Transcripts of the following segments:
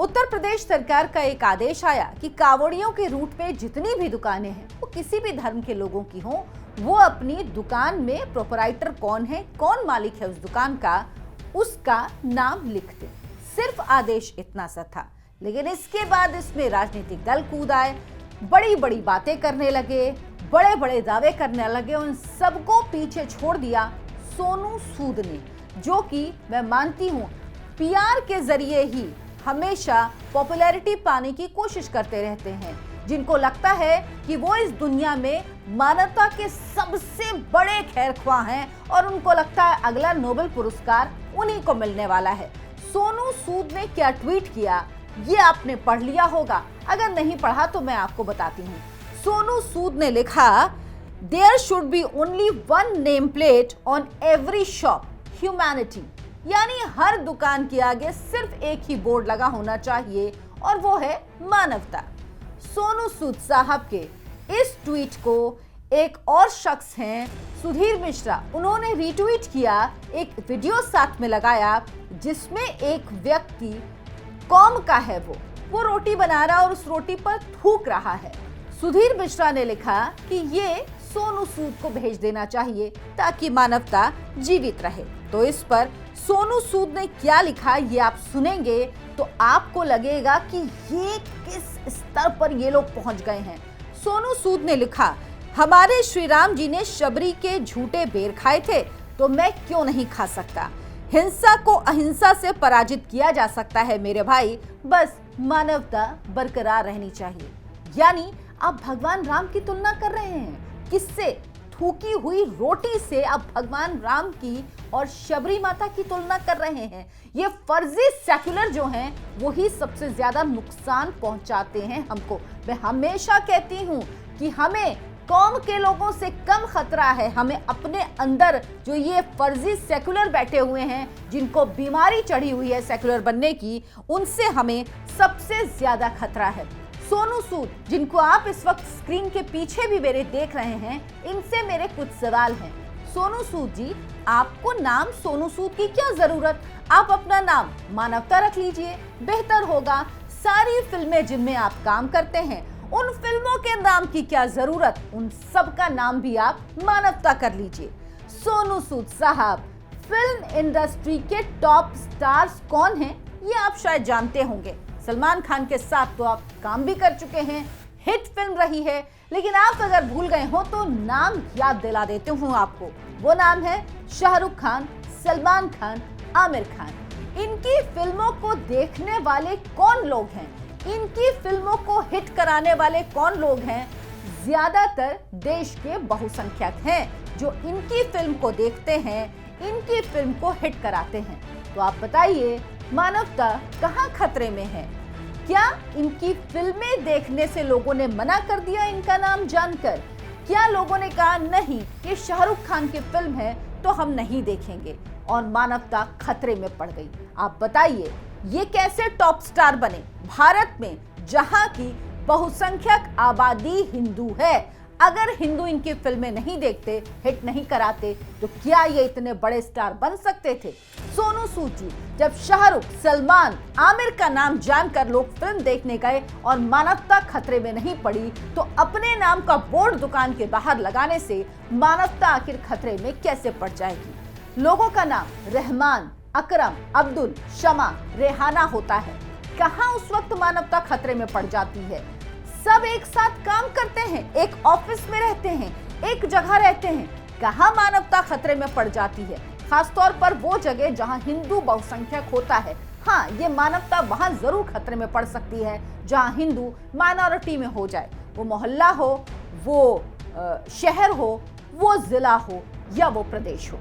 उत्तर प्रदेश सरकार का एक आदेश आया कि कांवड़ियों के रूट में जितनी भी दुकानें हैं वो किसी भी धर्म के लोगों की हों, वो अपनी दुकान में प्रोपराइटर कौन है, कौन मालिक है उस दुकान का, उसका नाम लिख दें। सिर्फ आदेश इतना सा था, लेकिन इसके बाद इसमें राजनीतिक दल कूद आए, बड़ी बड़ी बातें करने लगे, बड़े बड़े दावे करने लगे। उन सबको पीछे छोड़ दिया सोनू सूद ने, जो कि मैं मानती हूँ पीआर के जरिए ही हमेशा पॉपुलैरिटी पाने की कोशिश करते रहते हैं, जिनको लगता है कि वो इस दुनिया में मानवता के सबसे बड़े खैरख्वाह हैं और उनको लगता है अगला नोबेल पुरस्कार उन्हीं को मिलने वाला है। सोनू सूद ने क्या ट्वीट किया ये आपने पढ़ लिया होगा, अगर नहीं पढ़ा तो मैं आपको बताती हूँ। सोनू सूद ने लिखा, there should be only one name plate on every shop, humanity. यानी हर दुकान के आगे सिर्फ एक ही बोर्ड लगा होना चाहिए और वो है मानवता। सोनू सूद साहब के इस ट्वीट को एक और शख्स हैं सुधीर मिश्रा, उन्होंने रीट्वीट किया, एक वीडियो साथ में लगाया जिसमें एक व्यक्ति कौम का है, वो रोटी बना रहा और उस रोटी पर थूक रहा है। सुधीर मिश्रा ने लिखा कि ये सोनू सूद को भेज देना चाहिए ताकि मानवता जीवित रहे। तो इस पर सोनू सूद ने क्या लिखा ये आप सुनेंगे तो आपको लगेगा कि ये किस स्तर पर ये लोग पहुंच गए हैं। सोनू सूद ने लिखा, हमारे श्री राम जी ने शबरी के झूठे बेर खाए थे तो मैं क्यों नहीं खा सकता। हिंसा को अहिंसा से पराजित किया जा सकता है मेरे भाई, बस मानवता बरकरार रहनी चाहिए। यानी आप भगवान राम की तुलना कर रहे हैं किससे? थूकी हुई रोटी से आप भगवान राम की और शबरी माता की तुलना कर रहे हैं। ये फर्जी सेक्युलर जो हैं वही सबसे ज्यादा नुकसान पहुंचाते हैं हमको। मैं हमेशा कहती हूं कि हमें कौम के लोगों से कम खतरा है, हमें अपने अंदर जो ये फर्जी सेक्युलर बैठे हुए हैं, जिनको बीमारी चढ़ी हुई है सेक्युलर बनने की, उनसे हमें सबसे ज्यादा खतरा है। सोनू सूद, जिनको आप इस वक्त स्क्रीन के पीछे भी मेरे देख रहे हैं, इनसे मेरे कुछ सवाल हैं। सोनू सूद जी, आपको नाम सोनू सूद की क्या जरूरत? आप अपना नाम मानवता रख लीजिए, बेहतर होगा। सारी फिल्में जिनमें आप काम करते हैं उन फिल्मों के नाम की क्या जरूरत? उन सब का नाम भी आप मानवता कर लीजिए। सोनू सूद साहब, फिल्म इंडस्ट्री के टॉप स्टार्स कौन हैं ये आप शायद जानते होंगे। सलमान खान के साथ तो आप काम भी कर चुके हैं, हिट फिल्म रही है, लेकिन आप अगर भूल गए हो तो नाम याद दिला देती हूँ आपको। वो नाम है शाहरुख खान, सलमान खान, आमिर खान। इनकी फिल्मों को देखने वाले कौन लोग हैं? इनकी फिल्मों को हिट कराने वाले कौन लोग हैं? ज्यादातर देश के बहुसंख्यक हैं जो इनकी फिल्म को देखते हैं, इनकी फिल्म को हिट कराते हैं। तो आप बताइए, मानवता कहां खतरे में है? क्या इनकी फिल्में देखने से लोगों ने मना कर दिया इनका नाम जानकर? क्या लोगों ने कहा नहीं ये शाहरुख खान की फिल्म है तो हम नहीं देखेंगे और मानवता खतरे में पड़ गई? आप बताइए, ये कैसे टॉप स्टार बने भारत में जहां की बहुसंख्यक आबादी हिंदू है? अगर हिंदू इनकी फिल्में नहीं देखते, हिट नहीं कराते, तो क्या ये इतने बड़े स्टार बन सकते थे? सोनू सूद जी, जब शाहरुख, सलमान, आमिर का नाम जानकर लोग फिल्म देखने गए और मानवता खतरे में नहीं पड़ी, तो अपने नाम का बोर्ड दुकान के बाहर लगाने से मानवता आखिर खतरे में कैसे पड़ जाएगी? लोगों का नाम रहमान, अकरम, अब्दुल, शमा, रेहाना होता है, कहां उस वक्त मानवता खतरे में पड़ जाती है? सब एक साथ काम करते हैं, एक ऑफिस में रहते हैं, एक जगह रहते हैं, कहां मानवता खतरे में पड़ जाती है? खासतौर पर वो जगह जहां हिंदू बहुसंख्यक होता है। हाँ, ये मानवता वहां जरूर खतरे में पड़ सकती है जहां हिंदू माइनॉरिटी में हो जाए, वो मोहल्ला हो, वो शहर हो, वो जिला हो या वो प्रदेश हो।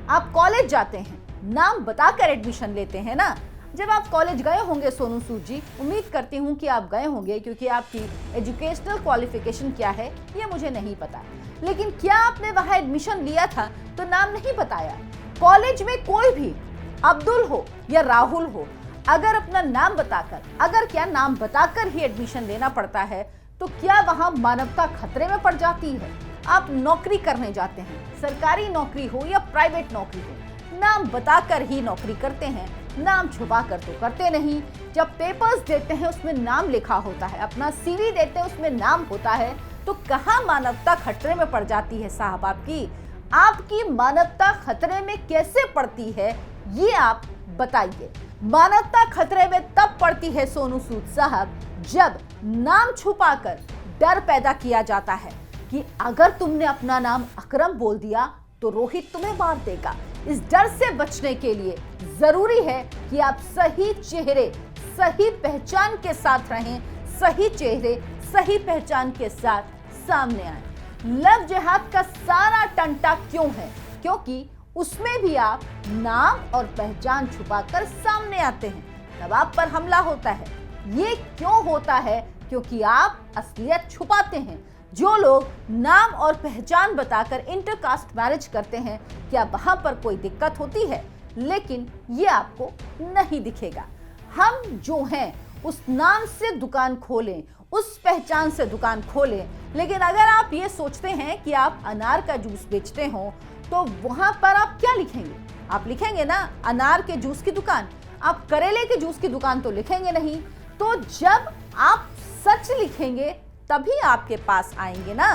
आप कॉलेज जाते हैं, नाम बताकर एडमिशन लेते हैं ना। जब आप कॉलेज गए होंगे सोनू सूद जी, उम्मीद करती हूँ कि आप गए होंगे, क्योंकि आपकी एजुकेशनल क्वालिफिकेशन क्या है ये मुझे नहीं पता, लेकिन क्या आपने वहाँ एडमिशन लिया था तो नाम नहीं बताया? कॉलेज में कोई भी अब्दुल हो या राहुल हो, अगर अपना नाम बताकर, अगर क्या नाम बताकर ही एडमिशन लेना पड़ता है, तो क्या वहाँ मानवता खतरे में पड़ जाती है? आप नौकरी करने जाते हैं, सरकारी नौकरी हो या प्राइवेट नौकरी हो, नाम बताकर ही नौकरी करते हैं, नाम छुपा कर तो करते नहीं। जब पेपर्स देते हैं उसमें नाम लिखा होता है, अपना सीवी देते हैं उसमें नाम होता है, तो कहाँ मानवता खतरे में पड़ जाती है साहब आपकी? आपकी मानवता खतरे में कैसे पड़ती है ये आप बताइए। मानवता खतरे में तब पड़ती है सोनू सूद साहब जब नाम छुपाकर डर पैदा किया जाता है कि अगर तुमने अपना नाम अकरम बोल दिया तो रोहित तुम्हें मार देगा। इस डर से बचने के लिए जरूरी है कि आप सही चेहरे सही पहचान के साथ रहें, सही चेहरे सही पहचान के साथ सामने आए। लव जिहाद का सारा टंटा क्यों है? क्योंकि उसमें भी आप नाम और पहचान छुपाकर सामने आते हैं, तब आप पर हमला होता है। ये क्यों होता है? क्योंकि आप असलियत छुपाते हैं। जो लोग नाम और पहचान बताकर इंटरकास्ट मैरिज करते हैं, क्या वहां पर कोई दिक्कत होती है? लेकिन ये आपको नहीं दिखेगा। हम जो हैं उस नाम से दुकान खोलें, उस पहचान से दुकान खोलें, लेकिन अगर आप ये सोचते हैं कि आप अनार का जूस बेचते हो तो वहां पर आप क्या लिखेंगे? आप लिखेंगे ना अनार के जूस की दुकान, आप करेले के जूस की दुकान तो लिखेंगे नहीं। तो जब आप सच लिखेंगे तभी आपके पास आएंगे ना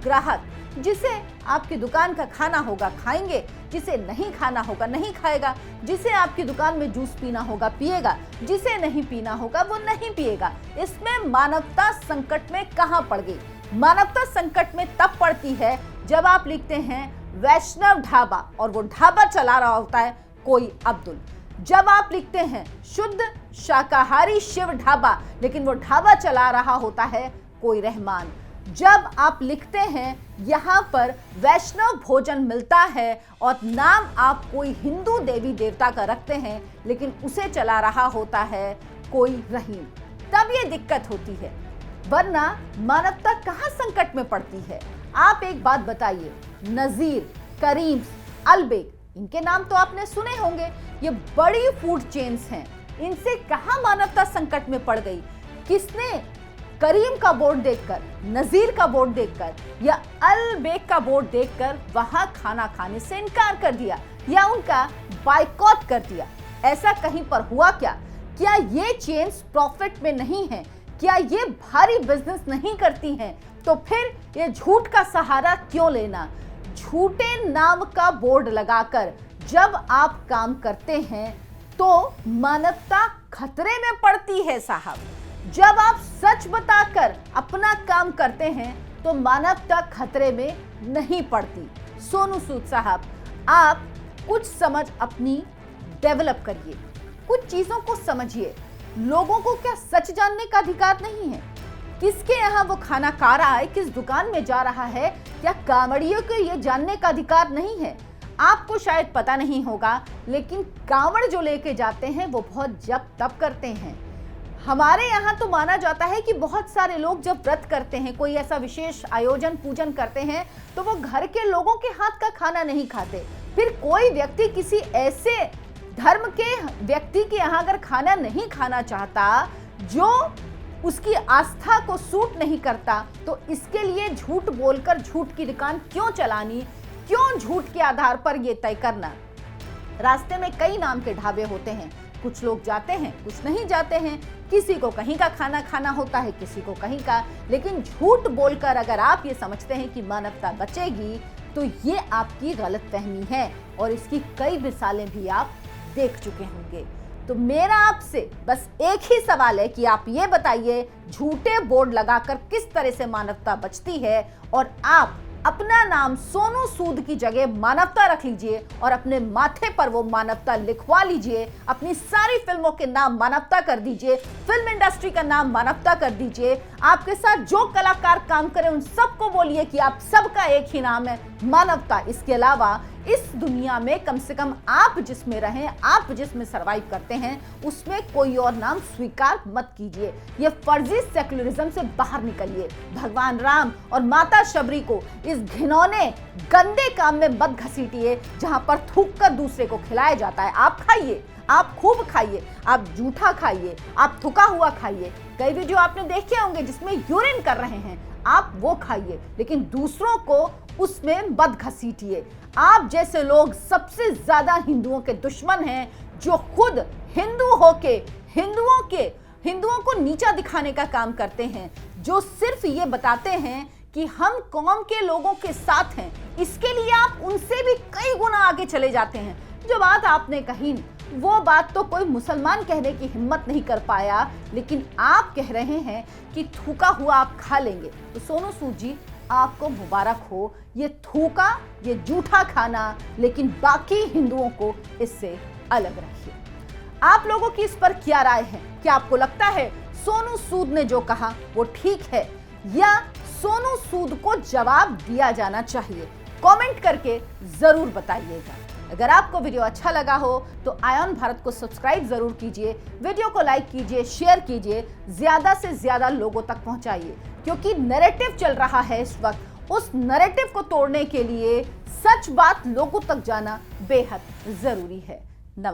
ग्राहक। जिसे आपकी दुकान का खाना होगा खाएंगे, जिसे नहीं खाना होगा नहीं खाएगा, जिसे आपकी दुकान में जूस पीना होगा पिएगा, जिसे नहीं पीना होगा वो नहीं पिएगा। इसमें मानवता संकट में कहां पड़ गई? मानवता संकट में तब पड़ती है जब आप लिखते हैं वैष्णव ढाबा और वो ढाबा चला रहा होता है कोई अब्दुल। जब आप लिखते हैं शुद्ध शाकाहारी शिव ढाबा, लेकिन वो ढाबा चला रहा होता है कोई रहमान। जब आप लिखते हैं यहाँ पर वैष्णव भोजन मिलता है और नाम आप कोई हिंदू देवी देवता का रखते हैं, लेकिन उसे चला रहा होता है कोई रहीम, तब ये दिक्कत होती है। वरना मानवता कहाँ संकट में पड़ती है? आप एक बात बताइए, नजीर, करीम, अलबेग, इनके नाम तो आपने सुने होंगे। ये बड़ी फूड चेन्स हैं, इनसे कहाँ मानवता संकट में पड़ गई? किसने करीम का बोर्ड देखकर, नजीर का बोर्ड देखकर या अलबेग का बोर्ड देखकर वहां खाना खाने से इनकार कर दिया या उनका बायकॉट कर दिया? ऐसा कहीं पर हुआ क्या? क्या ये चेन्स प्रॉफिट में नहीं है? क्या ये भारी बिजनेस नहीं करती हैं? तो फिर ये झूठ का सहारा क्यों लेना? झूठे नाम का बोर्ड लगाकर जब आप काम करते हैं तो मानवता खतरे में पड़ती है साहब। जब आप सच बताकर अपना काम करते हैं तो मानवता खतरे में नहीं पड़ती। सोनू सूद साहब, आप कुछ समझ अपनी डेवलप करिए, कुछ चीजों को समझिए। लोगों को क्या सच जानने का अधिकार नहीं है? किसके यहाँ वो खाना खा रहा है, किस दुकान में जा रहा है, क्या कांवड़ियों को ये जानने का अधिकार नहीं है? आपको शायद पता नहीं होगा, लेकिन कांवड़ जो लेके जाते हैं वो बहुत जप तप करते हैं। हमारे यहाँ तो माना जाता है कि बहुत सारे लोग जब व्रत करते हैं, कोई ऐसा विशेष आयोजन पूजन करते हैं, तो वो घर के लोगों के हाथ का खाना नहीं खाते। फिर कोई व्यक्ति किसी ऐसे धर्म के व्यक्ति के यहाँ अगर खाना नहीं खाना चाहता जो उसकी आस्था को सूट नहीं करता, तो इसके लिए झूठ बोलकर झूठ की दुकान क्यों चलानी? क्यों झूठ के आधार पर ये तय करना? रास्ते में कई नाम के ढाबे होते हैं, कुछ लोग जाते हैं, कुछ नहीं जाते हैं। किसी को कहीं का खाना खाना होता है, किसी को कहीं का। लेकिन झूठ बोलकर अगर आप ये समझते हैं कि मानवता बचेगी, तो ये आपकी गलतफहमी है और इसकी कई मिसालें भी आप देख चुके होंगे। तो मेरा आपसे बस एक ही सवाल है कि आप ये बताइए, झूठे बोर्ड लगाकर किस तरह से मानवता बचती है? और आप अपना नाम सोनू सूद की जगह मानवता रख लीजिए और अपने माथे पर वो मानवता लिखवा लीजिए। अपनी सारी फिल्मों के नाम मानवता कर दीजिए, फिल्म इंडस्ट्री का नाम मानवता कर दीजिए। आपके साथ जो कलाकार काम करें उन सबको बोलिए कि आप सबका एक ही नाम है, मानवता। इसके अलावा इस दुनिया में कम से कम आप जिसमें रहें, आप जिसमें सरवाइव करते हैं, उसमें कोई और नाम स्वीकार मत कीजिए। ये फर्जी सेक्युलरिज्म से बाहर निकलिए। भगवान राम और माता शबरी को इस घिनौने गंदे काम में मत घसीटिए जहां पर थूक कर दूसरे को खिलाया जाता है। आप खाइए, आप खूब खाइए, आप जूठा खाइए, आप थुका हुआ खाइए। कई वीडियो आपने देखे होंगे जिसमें यूरिन कर रहे हैं, आप वो खाइए, लेकिन दूसरों को उसमें मत घसीटिए। आप जैसे लोग सबसे ज्यादा हिंदुओं के दुश्मन हैं, जो खुद हिंदू होके हिंदुओं को नीचा दिखाने का काम करते हैं, जो सिर्फ ये बताते हैं कि हम कौम के लोगों के साथ हैं। इसके लिए आप उनसे भी कई गुना आगे चले जाते हैं। जो बात आपने कही वो बात तो कोई मुसलमान कहने की हिम्मत नहीं कर पाया, लेकिन आप कह रहे हैं कि थूका हुआ आप खा लेंगे। तो सोनू सूद जी, आपको मुबारक हो, ये थूका, ये जूठा खाना, लेकिन बाकी हिंदुओं को इससे अलग रखिए। आप लोगों की इस पर क्या राय है? क्या आपको लगता है सोनू सूद ने जो कहा वो ठीक है, या सोनू सूद को जवाब दिया जाना चाहिए? कमेंट करके जरूर बताइएगा। अगर आपको वीडियो अच्छा लगा हो तो आयन भारत को सब्सक्राइब जरूर कीजिए, वीडियो को लाइक कीजिए, शेयर कीजिए, ज्यादा से ज्यादा लोगों तक पहुंचाइए, क्योंकि नैरेटिव चल रहा है इस वक्त। उस नैरेटिव को तोड़ने के लिए सच बात लोगों तक जाना बेहद जरूरी है।